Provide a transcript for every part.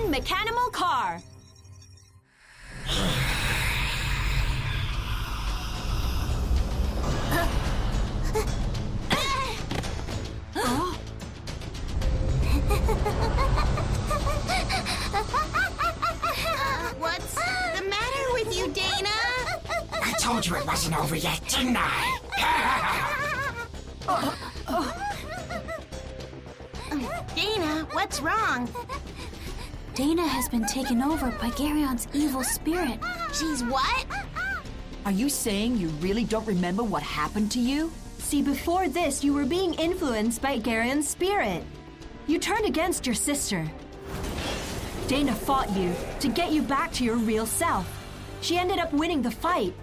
flying mechanimal car. What's the matter with you, Dana? I told you it wasn't over yet, didn't I? Dana, what's wrong? Dana has been taken over by Garion's evil spirit. She's what? Are you saying you really don't remember what happened to you? See, before this, you were being influenced by Garion's spirit. You turned against your sister. Dana fought you to get you back to your real self. She ended up winning the fight.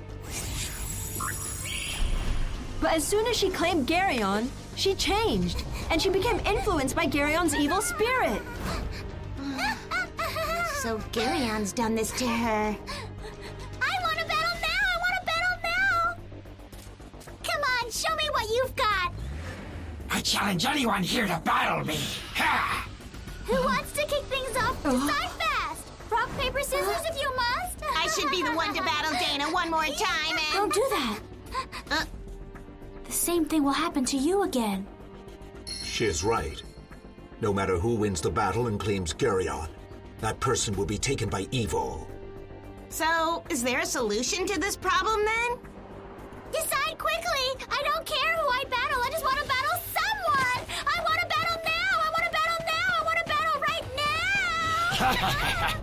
But as soon as she claimed Garion, she changed, and she became influenced by Garion's evil spirit. So Garion's done this to her. I want to battle now! I want to battle now! Come on, show me what you've got! I challenge anyone here to battle me. Ha! Who wants to kick things off? Decide fast! Rock, paper, scissors if you must! I should be the one to battle Dana one more time and... Don't do that. The same thing will happen to you again. She's right. No matter who wins the battle and claims Garion, that person will be taken by evil. So, is there a solution to this problem then? Decide quickly! I don't care who I battle, I just want to battle someone! I want to battle now! I want to battle now! I want to battle right now!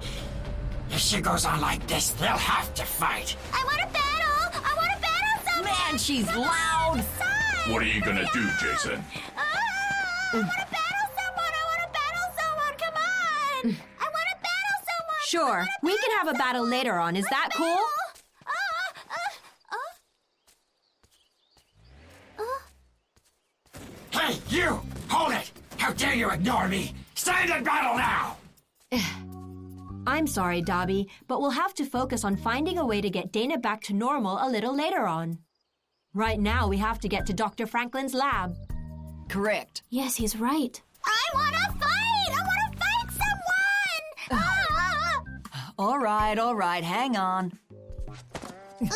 If she goes on like this, they'll have to fight. I want to battle! I want to battle someone! Man, she's loud! Decide! What are you gonna do, Jason? I want to battle someone! I want to battle someone! Come on! I want to battle someone! Sure, we can have a battle later on. Is that cool? Hey, you! Hold it! How dare you ignore me! Stand in battle now! I'm sorry, Dobby, but we'll have to focus on finding a way to get Dana back to normal a little later on. Right now, we have to get to Dr. Franklin's lab. Correct. Yes, he's right. I want to fight! I want to fight someone! All right, hang on. What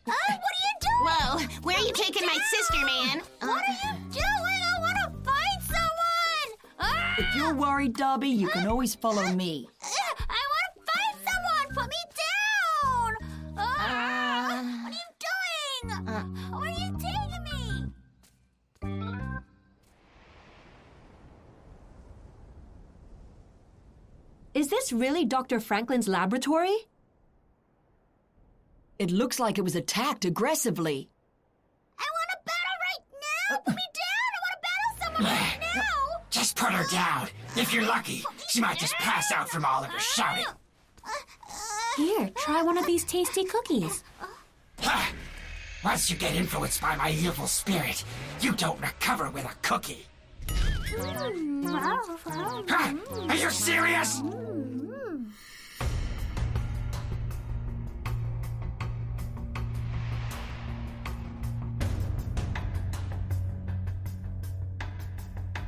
are you doing? Whoa, where are you taking my sister, man? What are you doing? I want to fight someone! If you're worried, Dobby, you can always follow me. I want to fight someone! Put me down! What are you doing? Where are you taking me? Is this really Dr. Franklin's laboratory? It looks like it was attacked aggressively. I want to battle right now! Put me down! I want to battle someone right now! Just put her down. If you're lucky, she might just pass out from all of her shouting. Here, try one of these tasty cookies. Ha! Once you get influenced by my evil spirit, you don't recover with a cookie. Huh? Are you serious?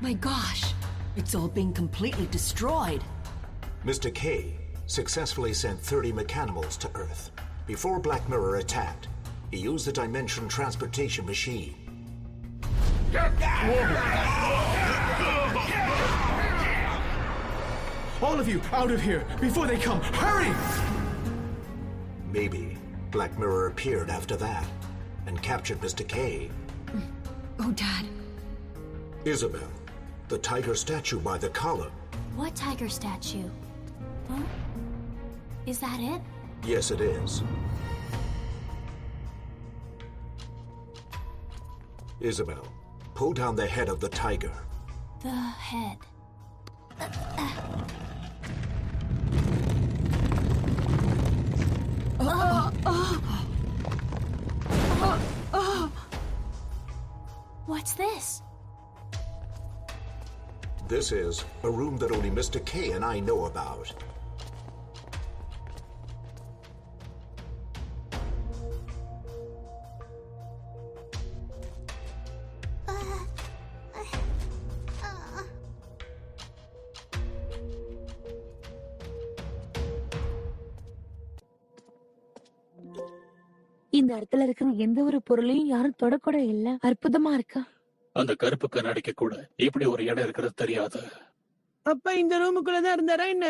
My gosh. It's all been completely destroyed. Mr. K successfully sent 30 Mechanimals to Earth. Before Black Mirror attacked, he used the Dimension Transportation Machine. All of you, out of here, before they come! Hurry! Maybe Black Mirror appeared after that and captured Mr. K. Oh, Dad. Isabel, the tiger statue by the column. What tiger statue? Huh? Is that it? Yes, it is. Isabel, pull down the head of the tiger. The head. What's this? This is a room that only Mr. K and I know about. இந்த இடத்துல இருக்கிற எந்த ஒரு பொருளையும் யாரும் தொடக்கூட இல்ல. அற்புதமா இருக்கா? அந்த கருப்பு கண்ணாடிக்கு கூட இப்படி ஒரு இடம் இருக்கிறது தெரியாது. அப்ப இந்த ரூமுக்குள்ளதான் இருந்தாரா என்ன?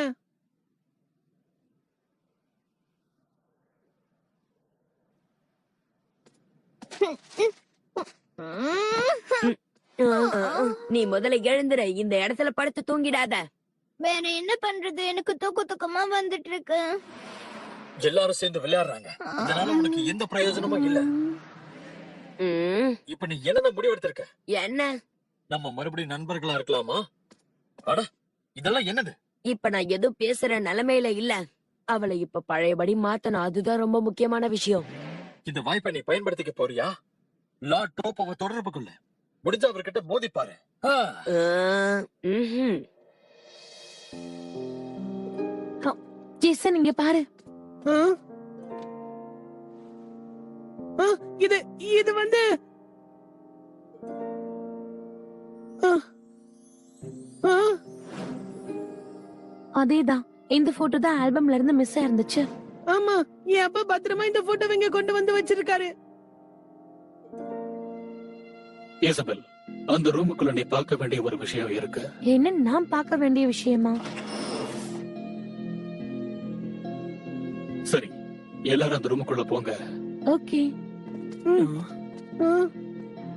நீ முதல்ல எழுந்துற. இந்த இடத்துல படுத்து தூங்கிடாத. வேற என்ன பண்றது? எனக்கு தூக்கமா வந்துட்டு இருக்கு. எல்லாரும் சேர்ந்து விளையாடுறாங்க. இதனால உனக்கு எந்த பிரயோஜனமும் இல்ல. இப்ப நீ என்ன முடிவெடுத்திருக்க? என்ன? நம்ம மறுபடியும் நண்பர்களா இருக்கலாமா? அட, இதெல்லாம் என்னது? இப்ப நான் எதுவும் பேசுற நிலைமையில இல்ல. அவளை இப்ப பழையபடி மாத்தணும். அதுதான் ரொம்ப முக்கியமான விஷயம். இந்த வாய்ப்பை நீ பயன்படுத்திக்க போறியா? லார்ட் டோப்போவை தொடர்பு கொள்ள முடிஞ்சா அவர்கிட்ட மோதி பாரு. ஜேசன், இங்க பாரு. இது வந்து அதேதான். இந்த போட்டோ தான் ஆல்பம்ல இருந்து மிஸ் ஆயிருந்துச்சு. ஆமா, என் அப்பா பத்திரமா இந்த போட்டோ இங்க கொண்டு வந்து வச்சிருக்காரு. இசபெல், அந்த ரூமுக்குள்ள நீ பார்க்க வேண்டிய ஒரு விஷயம் இருக்கு. என்ன? நான் பார்க்க வேண்டிய விஷயமா? சரி, எல்லாரும் அந்த ரூமுக்குள்ள போங்க. ஓகே.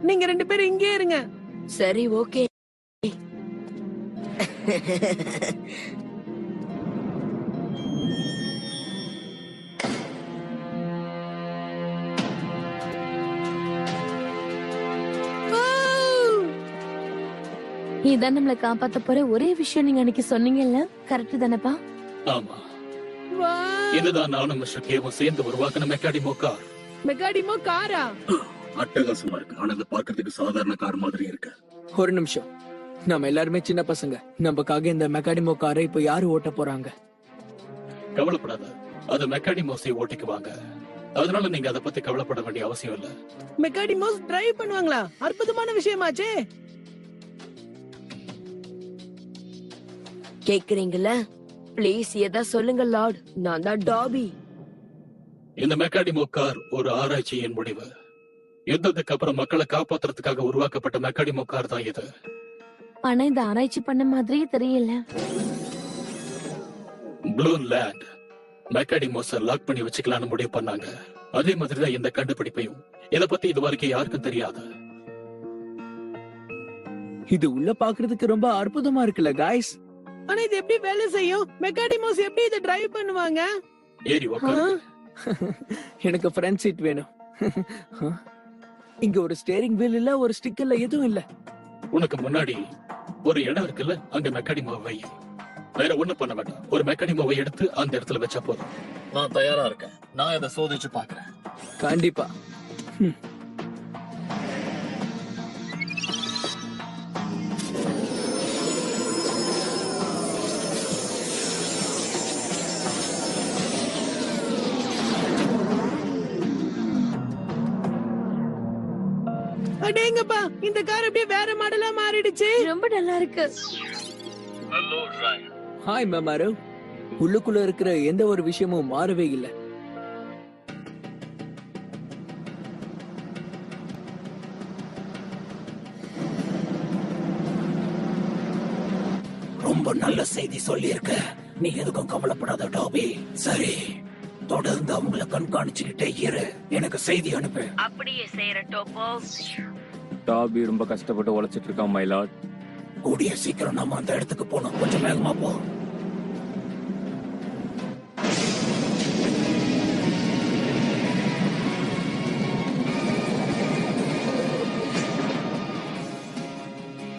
நீங்க 2 பேரும் இங்கே இருங்க. சரி, ஓகே. இதான் நம்மளை காப்பாத்த போற ஒரே விஷயம். நீங்க அன்னைக்கு சொன்னீங்கல்ல, கரெக்ட் தானப்பா? ஆமா, இதுதான் நானும் மிஸ்டர் கேவும் சேர்ந்து உருவாக்கின மெக்காடிமோ கார். மெக்காடிமோ காரா? அட்டகாசமா இருக்கு. ஆனா அது பார்க்கிறதுக்கு சாதாரண கார் மாதிரி இருக்கு. ஒரு நிமிஷம், நம்ம எல்லாருமே சின்ன பசங்க. நமக்காக இந்த மெக்காடிமோ காரை இப்ப யாரு ஓட்ட போறாங்க? கவலைப்படாத, அது மெக்காடிமோஸை ஓட்டிக்குவாங்க. அதனால நீங்க அதை பத்தி கவலைப்பட வேண்டிய அவசியம் இல்ல. மெக்காடிமோஸ் டிரைவ் பண்ணுவாங்களா? அற்புதமான விஷயமாச்சே. கேக்குறீங்களா? ப்ளீஸ் எதா சொல்லுங்க லார்ட். நான் தான் டாபி. இந்த மெக்காடிமோ கார் ஒரு ஆராய்ச்சியின் முடிவு. யுத்தத்துக்கு அப்புறம் மக்களை காப்பாத்துறதுக்காக உருவாக்கப்பட்ட மெக்காடிமோ கார் தான் இது. ஆனா இந்த ஆராய்ச்சி பண்ண மாதிரியே தெரியல. ப்ளூ லேண்ட் மெக்காடிமோஸை லாக் பண்ணி வச்சுக்கலாம்னு முடிவு பண்ணாங்க. அதே மாதிரிதான் இந்த கண்டுபிடிப்பையும். இத பத்தி இது வரைக்கும் யாருக்கும் தெரியாது. இது உள்ள பாக்குறதுக்கு ரொம்ப அற்புதமா இருக்குல்ல காய்ஸ்? ஆனா இது எப்படி வேலை செய்யும்? மெக்காடிமோஸ் எப்படி இதை டிரைவ் பண்ணுவாங்க? ஏறி உட்காரு. எனக்கு ஃப்ரண்ட் சீட் வேணும். இங்க ஒரு ஸ்டீரிங் வீல் இல்ல, ஒரு ஸ்டிக்கர்ல எதுவும் இல்ல. உனக்கு முன்னாடி ஒரு இடம் இருக்குல்ல, அங்க மெக்காடிமோவை வை. வேற ஒண்ணு பண்ண வேண்டாம். ஒரு மெக்காடிமோவை எடுத்து அந்த இடத்துல வச்சா போதும். நான் தயாரா இருக்கேன். நான் இதை சோதிச்சு பாக்குறேன். கண்டிப்பா. அடேங்கப்பா, இந்த கார் அப்படியே வேற மாடலா மாறிடுச்சு. ரொம்ப நல்லா இருக்கு. ஹலோ ராய். ஹாய் மேமாரோ. உள்ளுக்குள்ள இருக்கிற எந்த ஒரு விஷயமும் மாறவே இல்லை. ரொம்ப நல்ல செய்தி சொல்லியிருக்க. நீ எதுக்கும் கவலைப்படாத டாபி. சரி, தொடர்ந்து அவங்கள கண்காணிச்சுக்கிட்டே இரு. எனக்கு செய்தி அனுப்பு. அப்படியே செய்யற டோப்போ. டாபி ரொம்ப கஷ்டப்பட்டு உழைச்சிட்டு இருக்கான் மை லார்ட். கூடிய சீக்கிரம் நாம அந்த இடத்துக்கு போனோம். கொஞ்சம் வேகமா போ.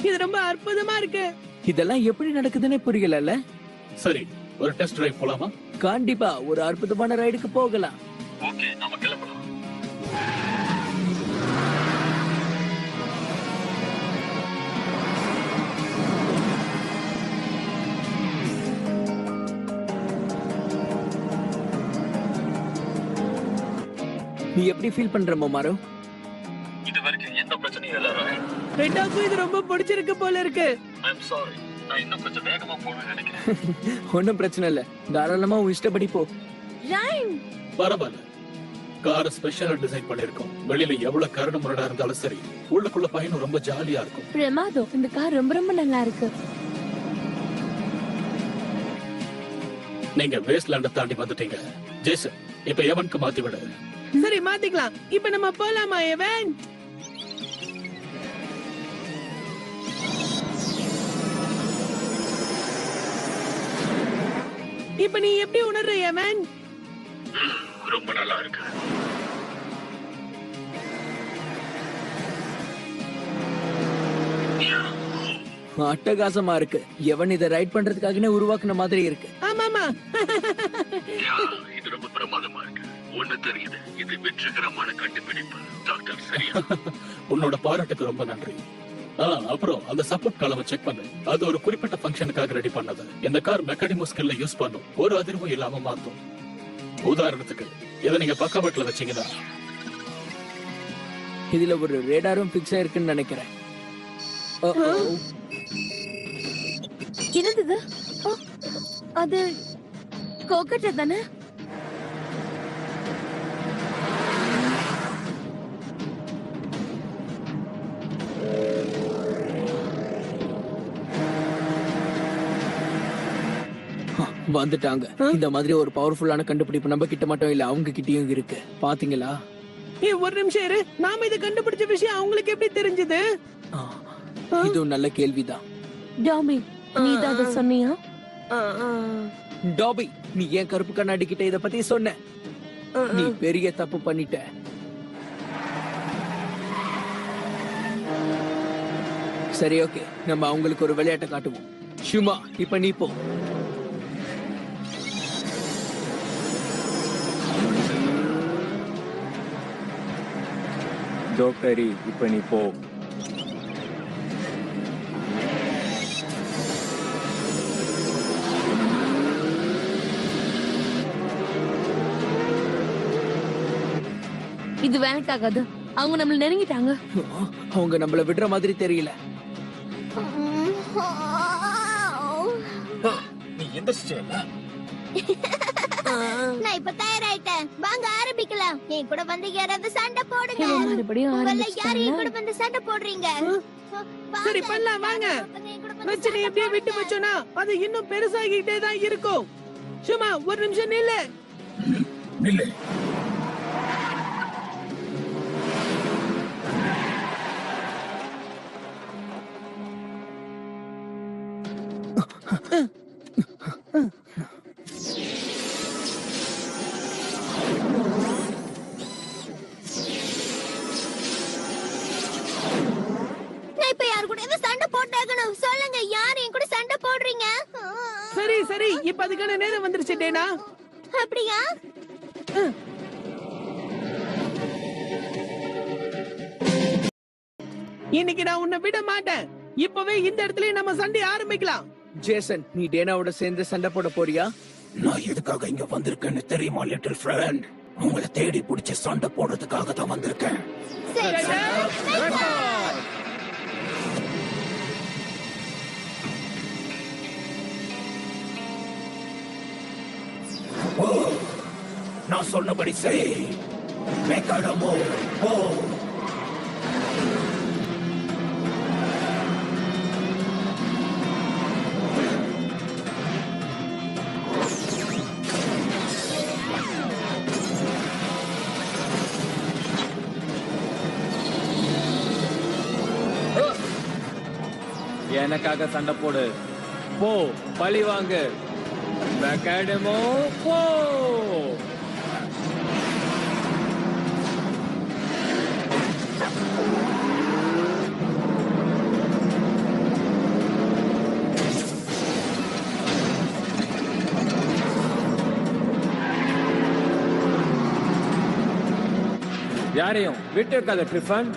இது ரொம்ப அற்புதமா இருக்கு. இதெல்லாம் எப்படி நடக்குதுன்னு புரியல. சரி, ஒரு டெஸ்ட் டிரைவ் போலாமா? கண்டிப்பா, ஒரு அற்புதமான ரைடுக்கு போகலாம். ஓகே, நாம கிளம்பலாம். நீ எப்படி ஃபீல் பண்ற மாமாரோ? இது வரைக்கும் எந்த பிரச்சனையும் இல்ல ராய். ரெண்டாக்கும் இது ரொம்ப பிடிச்சிருக்கு போல இருக்கு. ஐ அம் சாரி. நான் இன்னும் கொஞ்சம் வேகமா போகணும்னு நினைக்கிறேன். ஒன்னும் பிரச்சனை இல்ல. தாராளமா உன் இஷ்டப்படி போ. ராய், பரவாயில்ல. காரை ஸ்பெஷலா டிசைன் பண்ணிருக்கோம். வெளியில எவ்வளவு கரடு முரடா இருந்தாலும் சரி, உள்ளுக்குள்ள பயணம் ரொம்ப ஜாலியா இருக்கும். பிரமாதம், இந்த கார் ரொம்ப ரொம்ப நல்லா இருக்கு. நீங்க வேஸ்ட்லேண்ட தாண்டி வந்துட்டீங்க. ஜேசன், இப்ப எவனுக்கு மாத்தி விடு. சரி, மாத்திக்கலாம். இப்ப நம்ம போலாமா எவன்? இப்ப நீ எப்படி உணர்ற எவன்? ரொம்ப நல்லா இருக்கு. அட்டகாசமா இருக்கு. எவன் இதை ரைட் பண்றதுக்காக உருவாக்குன மாதிரி இருக்கு. ஆமாமா, இது ரொம்ப பிரமாதமா இருக்கு. ஒண்ணு தெரியுது, இது வெற்றிகரமான கண்டுபிடிப்பு. டாக்டர், சரியா? உன்னோட பாராட்டுக்கு ரொம்ப நன்றி. அப்புறம் அந்த சப்போர்ட் காலவை செக் பண்ணு. அது ஒரு குறிப்பிட்ட ஃபங்க்ஷனுக்காக ரெடி பண்ணது. இந்த கார் மெக்கானிமோ ஸ்கில்ல யூஸ் பண்ணும். ஒரு அதிர்வும் இல்லாம மாத்தும். உதாரணத்துக்கு இதை நீங்க பக்கவாட்டுல வச்சீங்கன்னா இதுல ஒரு ரேடாரும் பிக்ஸ் ஆயிருக்குன்னு நினைக்கிறேன். என்னது? அது கோகட்ட தானே? வந்துட்டாங்க. இந்த மாதிரி ஒரு பவர்ஃபுல்லான கண்டுபிடிப்பு நம்ம கிட்ட மட்டும் இல்ல, அவங்க கிட்டயும் இருக்கு. பாத்தீங்களா? ஒரு நிமிஷம் இரு. நாம இதை கண்டுபிடிச்ச விஷயம் அவங்களுக்கு எப்படி தெரிஞ்சது? இது நல்ல கேள்விதான். டாபி, நீ தான் அதை சொன்னியா? டாபி, நீ ஏன் கருப்பு கண்ணாடி கிட்ட இத பத்தி சொன்ன? நீ பெரிய தப்பு பண்ணிட்ட. சரி, ஓகே, நம்ம அவங்களுக்கு ஒரு விளையாட்டை காட்டுவோம். சும்மா இப்ப நீ போ. ஜோக்கரி, இப்ப நீ போ. இது வேலைக்காகாது. அவங்க நம்மள நெருங்கிட்டாங்க. அவங்க நம்மள விடுற மாதிரி தெரியல. நீ எந்திரிச்சிட்டியா? நான் இப்ப தயாராயிட்டேன். வாங்க ஆரம்பிக்கலாம். என் கூட வந்து யாராவது சண்டை போடுங்க. மறுபடியும் யாரு என் கூட வந்து சண்டை போடுறீங்க? சரி, பண்ணலாம் வாங்க. பிரச்சனை எப்படியே விட்டு வச்சோனா அது இன்னும் பெருசாகிட்டே தான் இருக்கும். சும்மா ஒரு நிமிஷம் நில்லு. நில்லு. சரி, இப்ப அதுக்கான நேரம் வந்துருச்சு டேனா. அப்படியா? இன்னைக்கு நான் உன்னை விட மாட்டேன். இப்பவே இந்த இடத்துல நம்ம சண்டை ஆரம்பிக்கலாம். ஜேசன், நீ டேனாவோட சேர்ந்து சண்டை போட போறியா? நான் எதுக்காக இங்க வந்திருக்கேன்னு தெரியுமா லிட்டில் ஃப்ரெண்ட்? உங்களை தேடி பிடிச்சி சண்டை போடுறதுக்காக தான் வந்திருக்கேன். நான் சொன்னபடி செய். மெக்கானிமோ போ. எனக்காக சண்டை போடு. போ, பழி வாங்கு. மெக்கானிமோ போ. யாரையும் விட்டு இருக்காத ட்ரிஃபன்.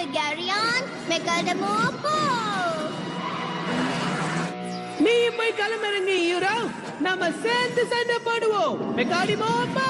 Megarion, Megademo, poo! நீ போய் களமிறங்கி ஹீரோ, நாம சேர்ந்து சண்டை போடுவோம். மெகாடிமோ போ.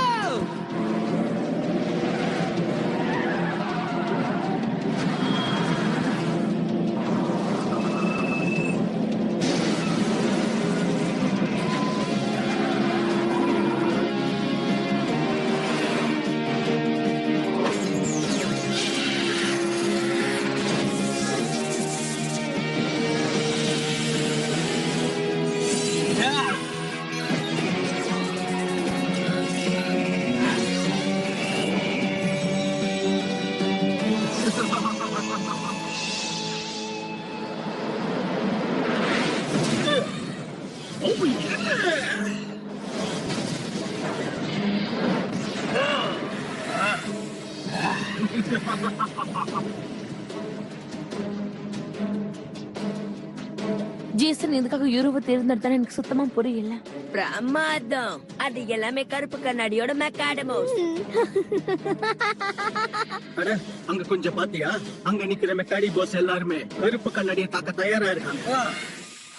ஜேசன் எதுக்காக யூரோவை தேர்ந்தெடுத்தான்னு எனக்கு சுத்தமா புரியல. பிரமாதம், அது எல்லாமே கருப்பு கண்ணாடியோட மெக்காடமோஸ். அங்க கொஞ்சம் பாத்தியா? அங்க நிக்கிற மெக்காடி போஸ் எல்லாருமே கருப்பு கண்ணாடியை தாக்க தயாரா இருக்காங்க.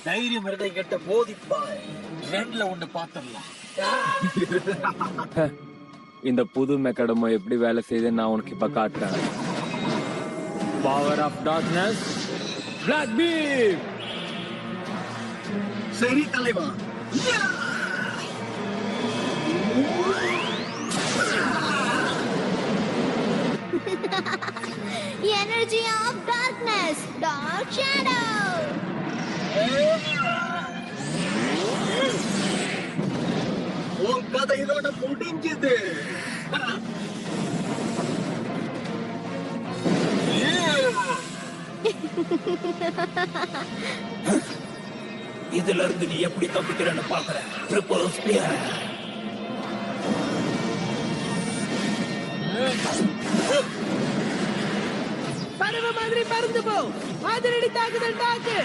தைரியம் இருந்த கிட்ட போதிப்பாய். ரெண்டுல ஒண்ணு பாத்திரலாம். இந்த புது மெக்காடமோ எப்படி வேலை செய்யுதுன்னு நான் உனக்கு இப்ப காட்டுறேன். Power of darkness, black beam. சரி தலைவா. Energy of darkness, dark shadow. உன் கதை இதோட முடிஞ்சது. இதுல இருந்து நீ எப்படி தப்பிக்கிறன்னு பாக்குற. Triple spear. பறவை மாதிரி பறந்து போ. அதிரடி தாக்குதல் தாக்கு.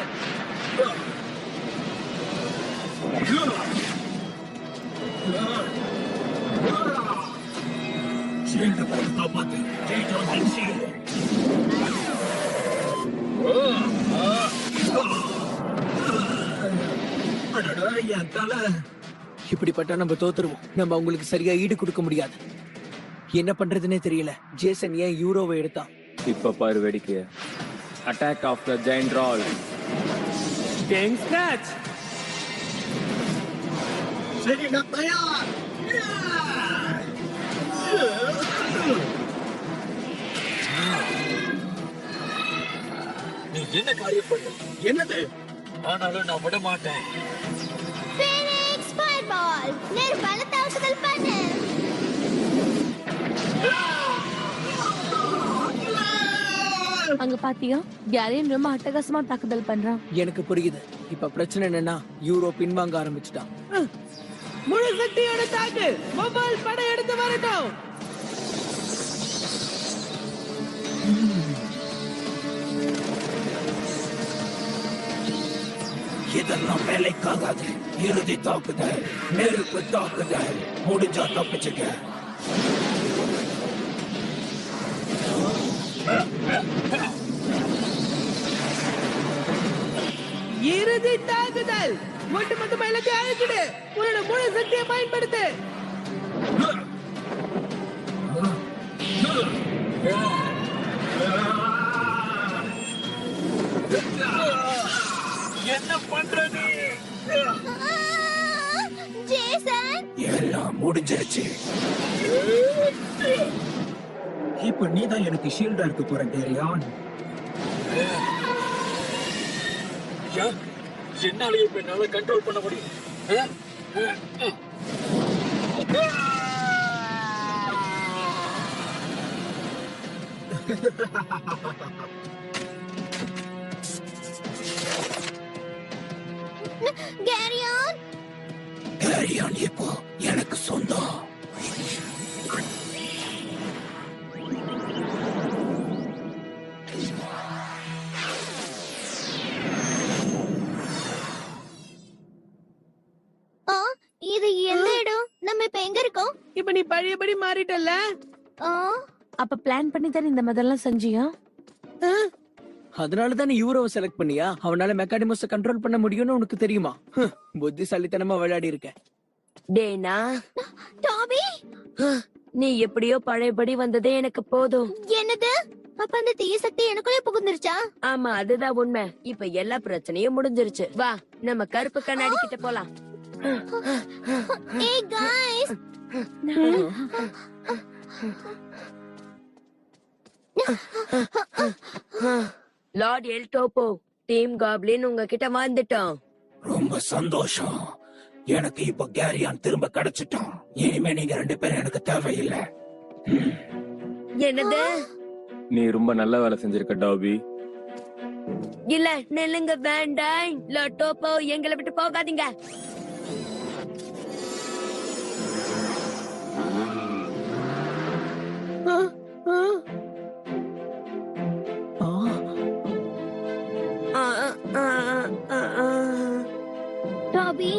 ஷீல்டு போட்டு காப்பாத்து. ஜெயிச்சோம் ஷீல்டு. இப்படிப்பட்டா நம்ம தோத்துருவோம். நம்ம அவங்களுக்கு சரியா ஈடு கொடுக்க முடியாது. என்ன பண்றதுன்னே தெரியல. ஜேசன் ஏன் யூரோவை எடுத்தான்? இப்ப பாரு வேடிக்கைய. அட்டாக் ஆஃப் த ஜெயண்ட் ரால். King snatch. சரி, நான் தயார். நீ என்ன காரியம் பண்ண? என்னது? ஆனாலும் நான் விட மாட்டேன். Phoenix Fireball, நிர்பல தாக்குதல் பண்ணு. அங்க பாத்தியா, கேரியன் ரொம்ப அட்டகாசமா தாக்குதல் பண்றான். எனக்கு புரியுது. இப்ப பிரச்சனை என்னன்னா யூரோ பின்வாங்க ஆரம்பிச்சுட்டான். முழு சக்தியோட தாக்கு. மொபைல் படை எடுத்து வரட்டும். இதெல்லாம் வேலைக்காகாது. இறுதி தாக்குதல், நெருப்பு தாக்குதல். முடிஞ்சா தப்பிச்சுக்க. இறுதி தாக்குதல். ஒட்டுமொத்தமா எல்லாத்தையும் அழிச்சிடு. உன்னோட முழு சக்தியை பயன்படுத்து. என்ன பண்றது? ஜேசன், எல்லாம் முடிஞ்சிருச்சு. இப்ப நீதான் எனக்கு ஷீல்டா இருக்க போற கேரியான். என்னாலே இப்ப என்னால கண்ட்ரோல் பண்ண முடியும். கேரியான், கேரியான் இப்போ எனக்கு சொந்தம். இது எந்த இடம்? நம்ம இப்ப எங்க இருக்கோம்? இப்ப நீ பழையபடி மாறிட்டல்ல. அப்ப பிளான் பண்ணி தானே இந்த மாதிரிலாம் செஞ்சியா? அதனாலதான் நீ யூரோவை செலக்ட் பண்ணியா? அவனால மெக்கானிமஸ கண்ட்ரோல் பண்ண முடியும்னு உனக்கு தெரியுமா? புத்திசாலித்தனமா விளையாடி இருக்க. டேனா டாபி, நீ எப்படியோ பழையபடி வந்ததே எனக்கு போதும். என்னது? அப்ப அந்த தீய சக்தி எனக்குள்ளே புகுந்துருச்சா? ஆமா, அதுதான் உண்மை. இப்ப எல்லா பிரச்சனையும் முடிஞ்சிருச்சு. வா, நம்ம கருப்பு கண்ணாடி கிட்ட போலாம். ஏய் गाइस, லார்ட் எல் டோப்போ, டீம் காப்ளின் உங்ககிட்ட வந்துட்டோம். ரொம்ப சந்தோஷம். எனக்கு இப்ப கேரியான் திரும்ப கிடைச்சிட்டான். இனிமே நீங்க 2 பேரும் எனக்கு தேவையில்லை. என்னது? நீ ரொம்ப நல்ல வேலை செஞ்சிருக்க டாபி. இல்ல, நெல்லுங்க, வேண்டாம். லார்ட் டோப்போ, எங்களை விட்டு போகாதீங்க. டாபி,